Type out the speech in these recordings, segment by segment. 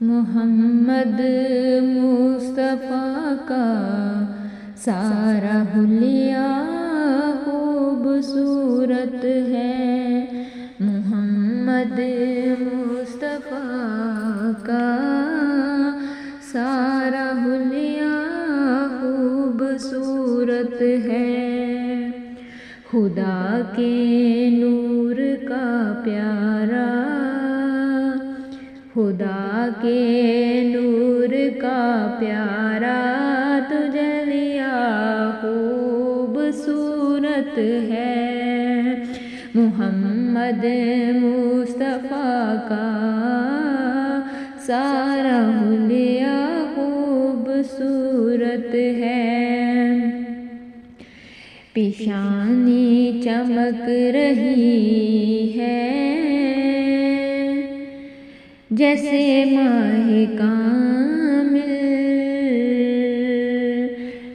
محمد مصطفیٰ کا سارا حلیہ خوبصورت ہے، محمد مصطفیٰ کا سارا حلیہ خوبصورت ہے، خدا کے نور کا پیارا، خدا کے نور کا پیارا تجلیہ خوبصورت ہے، محمد مصطفیٰ کا سارا حلیہ خوبصورت ہے، پیشانی چمک رہی ہے جیسے ماہ کامل،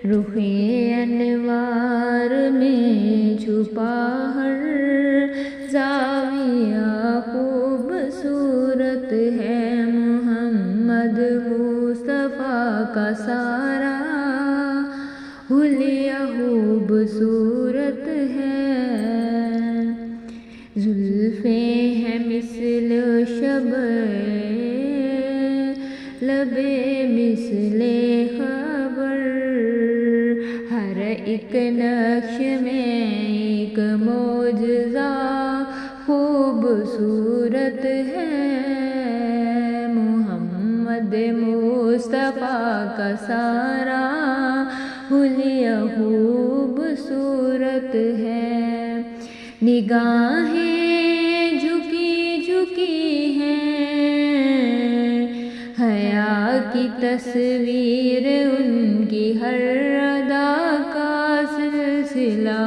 رخ انوار میں چھپا ہر زاویہ خوبصورت ہے، محمد مصطفیٰ کا سارا حلیہ خوبصورت ہے، زلفیں ہیں مثل شبہ لبے مثل خبر، ہر ایک نقش میں ایک معجزہ خوبصورت ہے، محمد مصطفیٰ کا سارا حلیہ خوبصورت ہے، نگاہیں جھکی جھکی ہیں، حیا کی تصویر ان کی ہر ادا کا سلسلہ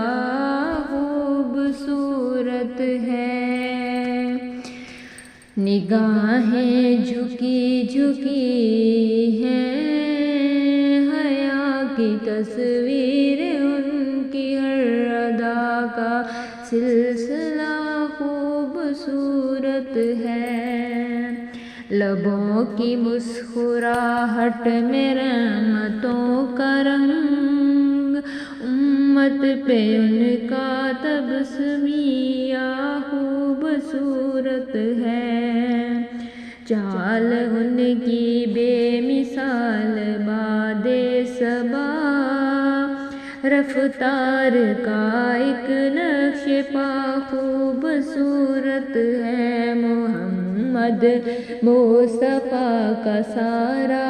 خوبصورت ہے، نگاہیں جھکی جھکی ہیں، حیا کی تصویر ان کی ہر ادا کا سلسلہ خوبصورت ہے، لبوں کی مسکراہٹ میں رحمتوں کا رنگ، امت پہ ان کا تبسمیہ خوبصورت ہے، چال ان کی بے مثال باد صبا، رفتار کا ایک نقش پا خوبصورت ہے، محمد مصطفیٰ کا سارا